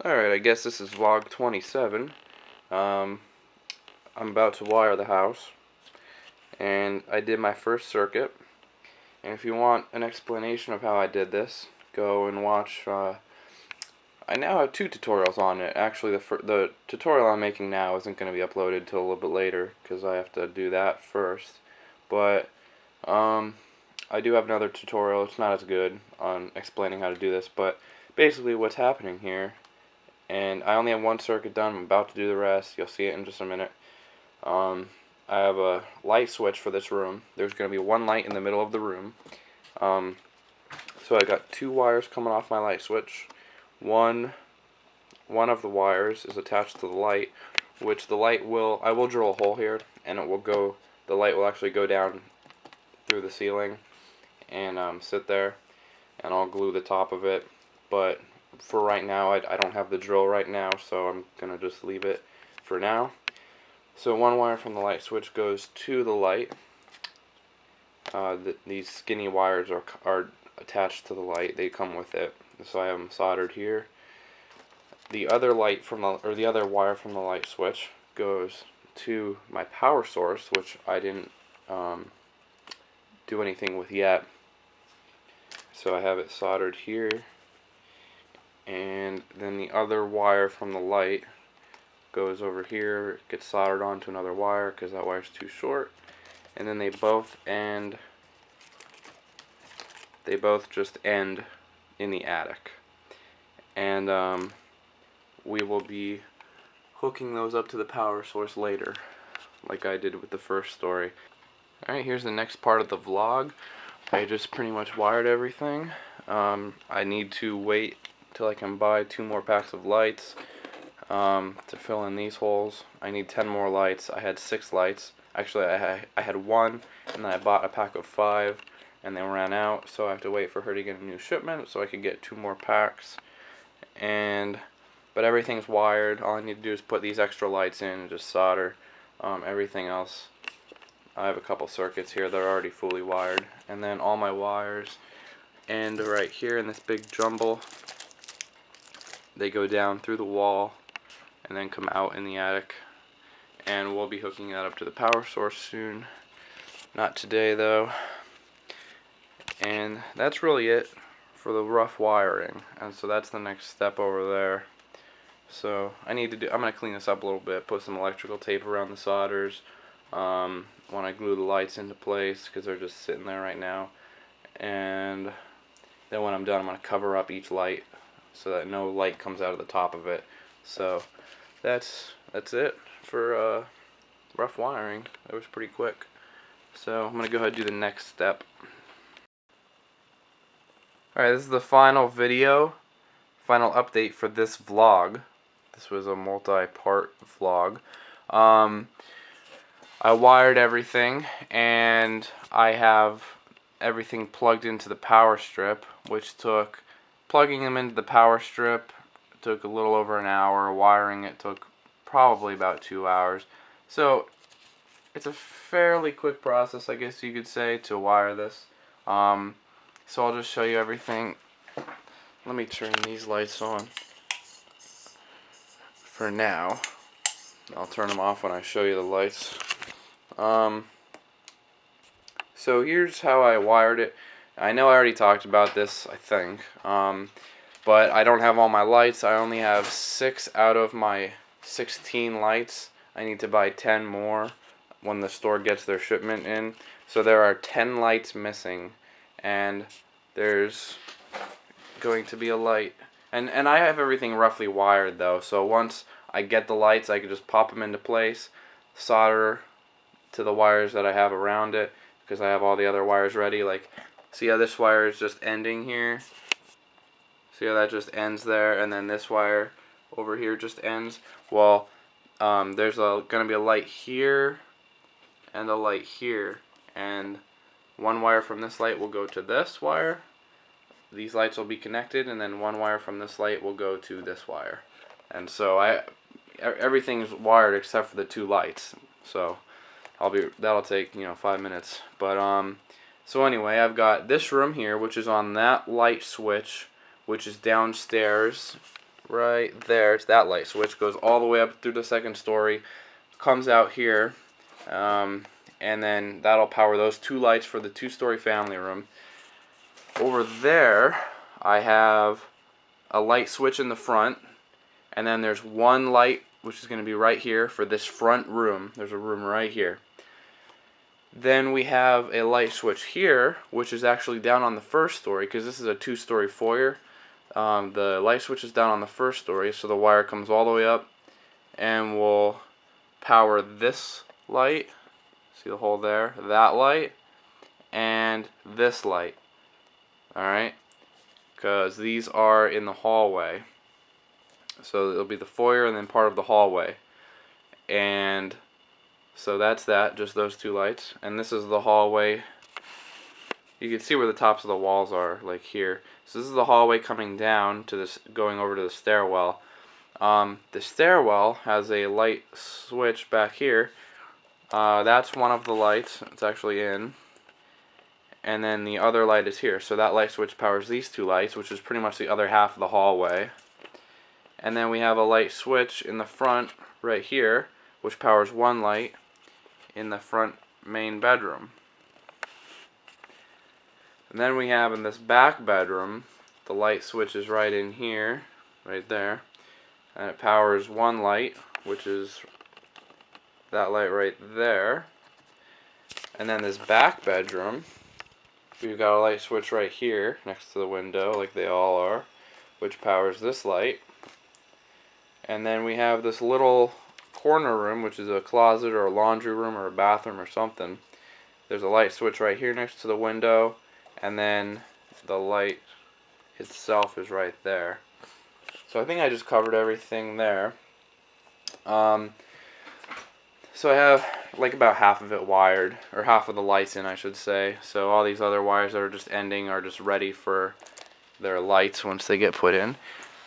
Alright, I guess this is vlog 27. I'm about to wire the house, and I did my first circuit. And if you want an explanation of how I did this, go and watch. I now have two tutorials on it. Actually, the tutorial I'm making now isn't going to be uploaded till a little bit later because I have to do that first. But I do have another tutorial. It's not as good on explaining how to do this, but basically what's happening here. And I only have one circuit done. I'm about to do the rest. You'll see it in just a minute. I have a light switch for this room. There's going to be one light in the middle of the room. So I got two wires coming off my light switch. One of the wires is attached to the light, which the light will, I will drill a hole here, and it will go, the light will actually go down through the ceiling and sit there, and I'll glue the top of it. But for right now, I don't have the drill right now, so I'm gonna just leave it for now. So one wire from the light switch goes to the light. These skinny wires are attached to the light. They come with it. So I have them soldered here. The other light from the other wire from the light switch goes to my power source, which I didn't do anything with yet. So I have it soldered here, and then the other wire from the light goes over here, gets soldered onto another wire because that wire's too short, and then they both just end in the attic. And we will be hooking those up to the power source later, like I did with the first story. Alright, here's the next part of the vlog. I just pretty much wired everything. I need to wait till I can buy 2 more packs of lights to fill in these holes. I need 10 more lights. I had 6 lights. Actually, I had 1, and then I bought a pack of 5, and they ran out, so I have to wait for her to get a new shipment so I can get 2 more packs. But everything's wired. All I need to do is put these extra lights in and just solder. Everything else, I have a couple circuits here that are already fully wired, and then all my wires end right here in this big jumble. They go down through the wall and then come out in the attic, and we'll be hooking that up to the power source soon. Not today though. And that's really it for the rough wiring, and so that's the next step over there. So I'm gonna clean this up a little bit, put some electrical tape around the solders when I glue the lights into place, because they're just sitting there right now. And then when I'm done, I'm gonna cover up each light so that no light comes out of the top of it. So that's it for rough wiring. That was pretty quick. So I'm gonna go ahead and do the next step. Alright, this is the final video, final update for this vlog. This was a multi-part vlog. I wired everything, and I have everything plugged into the power strip, which plugging them into the power strip took a little over an hour. Wiring it took probably about 2 hours. So it's a fairly quick process, I guess you could say, to wire this. So I'll just show you everything. Let me turn these lights on for now. I'll turn them off when I show you the lights. So here's how I wired it. I know I already talked about this, I think, but I don't have all my lights. I only have 6 out of my 16 lights. I need to buy 10 more when the store gets their shipment in. So there are 10 lights missing, and there's going to be a light. And I have everything roughly wired though, so once I get the lights, I can just pop them into place, solder to the wires that I have around it, because I have all the other wires ready. Like, see how this wire is just ending here? See how that just ends there, and then this wire over here just ends? Well, there's going to be a light here and a light here, and one wire from this light will go to this wire. These lights will be connected, and then one wire from this light will go to this wire. And so everything's wired except for the 2 lights. So that'll take 5 minutes. But so anyway, I've got this room here, which is on that light switch, which is downstairs right there. It's that light switch. Goes all the way up through the second story. Comes out here. And then that'll power those 2 lights for the 2-story family room. Over there, I have a light switch in the front. And then there's 1 light, which is going to be right here for this front room. There's a room right here. Then we have a light switch here, which is actually down on the 1st story, because this is a 2-story foyer. The light switch is down on the 1st story, so the wire comes all the way up and will power this light. See the hole there? That light and this light. Alright? Because these are in the hallway. So it'll be the foyer and then part of the hallway. And so that's that, just those 2 lights. And this is the hallway. You can see where the tops of the walls are, like here. So this is the hallway coming down to this, going over to the stairwell. The stairwell has a light switch back here. That's one of the lights. It's actually in. And then the other light is here. So that light switch powers these 2 lights, which is pretty much the other half of the hallway. And then we have a light switch in the front right here, which powers 1 light in the front main bedroom. And then we have in this back bedroom, the light switch is right in here, right there. And it powers 1 light, which is that light right there. And then this back bedroom, we've got a light switch right here next to the window, like they all are, which powers this light. And then we have this little corner room, which is a closet or a laundry room or a bathroom or something. There's a light switch right here next to the window, and then the light itself is right there. So I think I just covered everything there. So I have like about half of it wired, or half of the lights in, I should say. So all these other wires that are just ending are just ready for their lights once they get put in.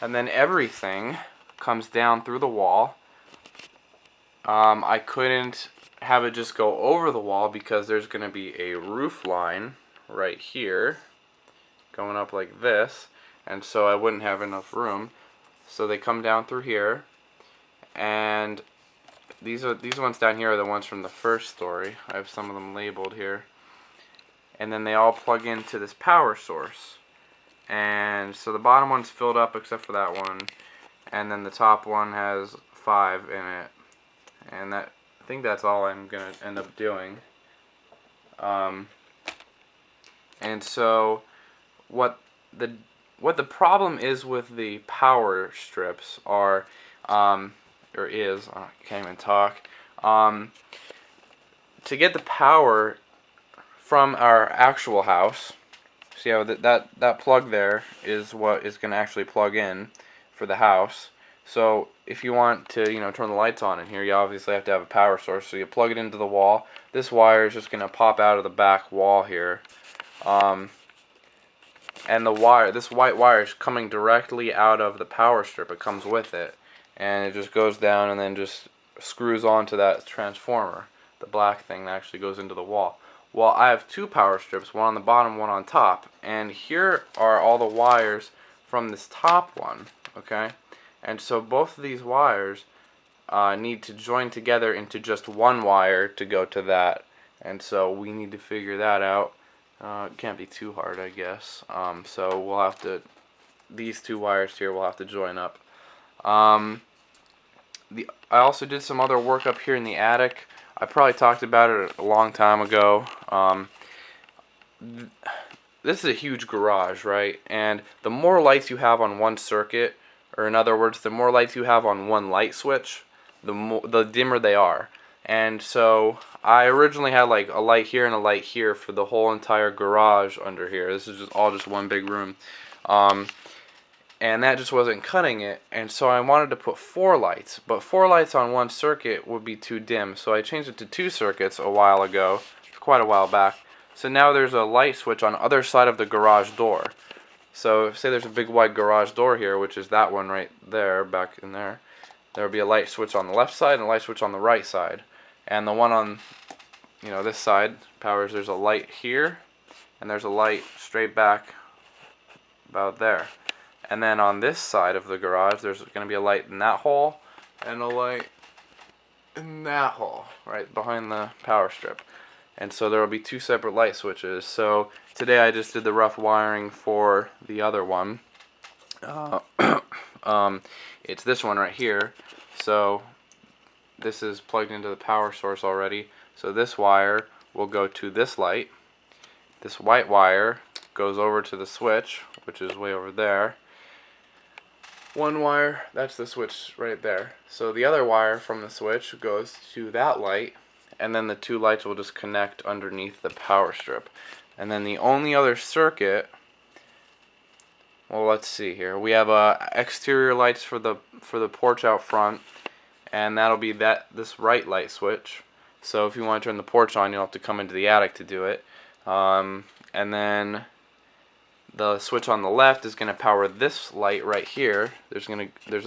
And then everything comes down through the wall. I couldn't have it just go over the wall because there's going to be a roof line right here going up like this, and so I wouldn't have enough room. So they come down through here, and these ones down here are the ones from the 1st story. I have some of them labeled here. And then they all plug into this power source. And so the bottom one's filled up except for that one, and then the top one has 5 in it. And I think that's all I'm gonna end up doing. And so what the problem is with the power strips are, I can't even talk. To get the power from our actual house, see how that plug there is what is going to actually plug in for the house. So if you want to, turn the lights on in here, you obviously have to have a power source. So you plug it into the wall. This wire is just going to pop out of the back wall here. And the wire, this white wire is coming directly out of the power strip. It comes with it. And it just goes down and then just screws onto that transformer. The black thing that actually goes into the wall. Well, I have 2 power strips, one on the bottom, one on top. And here are all the wires from this top one, okay? And so both of these wires need to join together into just 1 wire to go to that. And so we need to figure that out. It can't be too hard, I guess. So we'll have to, these 2 wires here will have to join up. I also did some other work up here in the attic. I probably talked about it a long time ago. This is a huge garage, right? And the more lights you have on one circuit, or in other words, the more lights you have on one light switch, the dimmer they are. And so I originally had like a light here and a light here for the whole entire garage under here. This is just one big room. And that just wasn't cutting it, and so I wanted to put 4 lights, but 4 lights on one circuit would be too dim, so I changed it to 2 circuits a while ago, quite a while back. So now there's a light switch on the other side of the garage door. So say there's a big wide garage door here, which is that one right there, back in there. There will be a light switch on the left side and a light switch on the right side. And the one on, this side powers, there's a light here, and there's a light straight back about there. And then on this side of the garage, there's going to be a light in that hole and a light in that hole, right behind the power strip. And so there will be two separate light switches. So today I just did the rough wiring for the other one. It's this one right here. So this is plugged into the power source already. So this wire will go to this light. This white wire goes over to the switch, which is way over there. One wire, that's the switch right there. So the other wire from the switch goes to that light, and then the two lights will just connect underneath the power strip. And then the only other circuit, well, let's see here. We have exterior lights for the porch out front, and that'll be this right light switch. So if you want to turn the porch on, you'll have to come into the attic to do it. And then the switch on the left is going to power this light right here. There's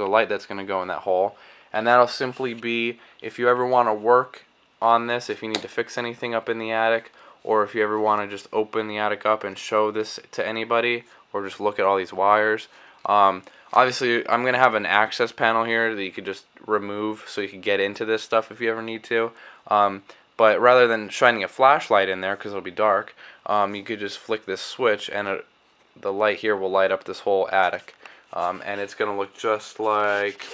a light that's going to go in that hole, and that'll simply be if you ever want to work on this, if you need to fix anything up in the attic, or if you ever want to just open the attic up and show this to anybody, or just look at all these wires. Obviously, I'm going to have an access panel here that you could just remove so you can get into this stuff if you ever need to. But rather than shining a flashlight in there, because it'll be dark, you could just flick this switch and the light here will light up this whole attic. And it's going to look just like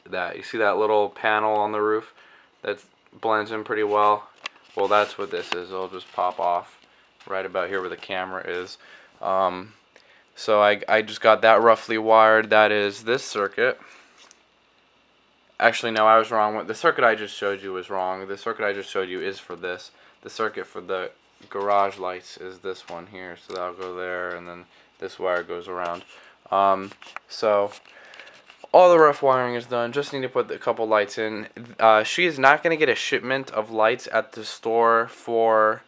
that. You see that little panel on the roof that blends in pretty well? Well, that's what this is. It'll just pop off right about here where the camera is. So I just got that roughly wired. That is this circuit. Actually, no, I was wrong. The circuit I just showed you was wrong. The circuit I just showed you is for this. The circuit for the garage lights is this one here. So that'll go there, and then this wire goes around. So all the rough wiring is done. Just need to put a couple lights in. She is not going to get a shipment of lights at the store for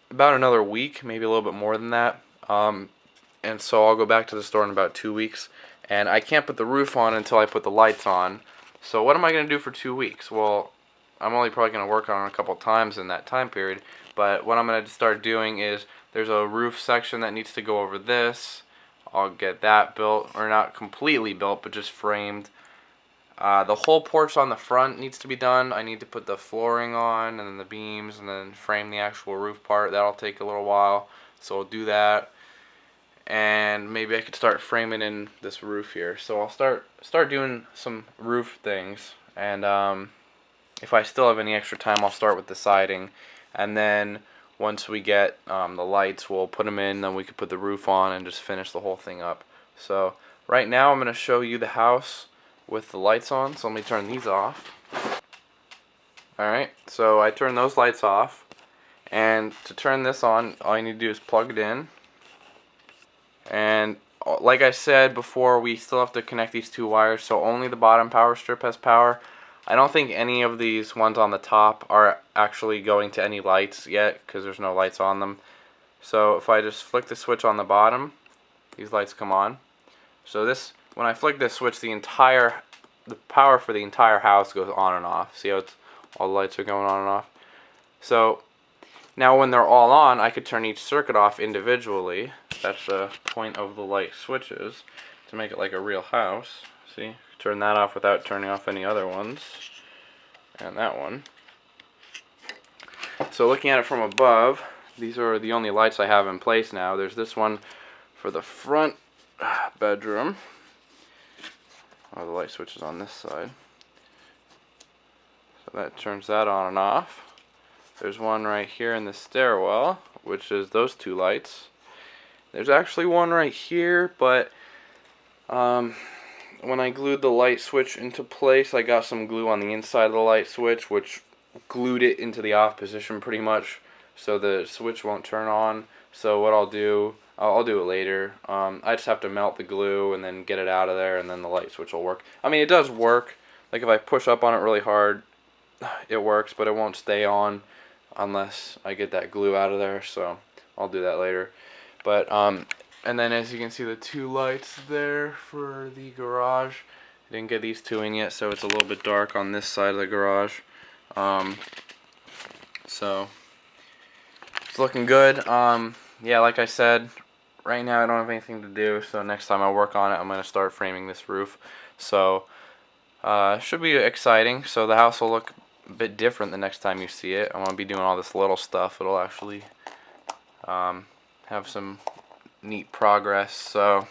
about another week, maybe a little bit more than that. And so I'll go back to the store in about 2 weeks. And I can't put the roof on until I put the lights on. So what am I going to do for 2 weeks? Well, I'm only probably going to work on it a couple times in that time period. But what I'm going to start doing is there's a roof section that needs to go over this. I'll get that built, or not completely built, but just framed. The whole porch on the front needs to be done. I need to put the flooring on, and then the beams, and then frame the actual roof part. That'll take a little while, so I'll do that. And maybe I could start framing in this roof here. So I'll start doing some roof things, and if I still have any extra time, I'll start with the siding, and then once we get the lights, we'll put them in, then we can put the roof on and just finish the whole thing up. So right now I'm going to show you the house with the lights on, so let me turn these off. Alright, so I turn those lights off, and to turn this on, all you need to do is plug it in. And like I said before, we still have to connect these two wires, so only the bottom power strip has power. I don't think any of these ones on the top are actually going to any lights yet, because there's no lights on them. So if I just flick the switch on the bottom, these lights come on. So this, when I flick this switch, the power for the entire house goes on and off. See how all the lights are going on and off? So now when they're all on, I could turn each circuit off individually. That's the point of the light switches, to make it like a real house. See? Turn that off without turning off any other ones. And that one. So looking at it from above, these are the only lights I have in place now. There's this one for the front bedroom. Oh, the light switch is on this side. So that turns that on and off. There's one right here in the stairwell, which is those two lights. There's actually one right here, but when I glued the light switch into place, I got some glue on the inside of the light switch, which glued it into the off position pretty much, so the switch won't turn on. So what I'll do it later. I just have to melt the glue and then get it out of there, and then the light switch will work. I mean, it does work. Like if I push up on it really hard, it works, but it won't stay on unless I get that glue out of there. So I'll do that later. But and then as you can see, the two lights there for the garage. I didn't get these two in yet, so it's a little bit dark on this side of the garage. So it's looking good. Yeah, like I said, right now I don't have anything to do, so next time I work on it, I'm going to start framing this roof. So it should be exciting. So the house will look a bit different the next time you see it. I'm going to be doing all this little stuff. It'll actually have some neat progress. So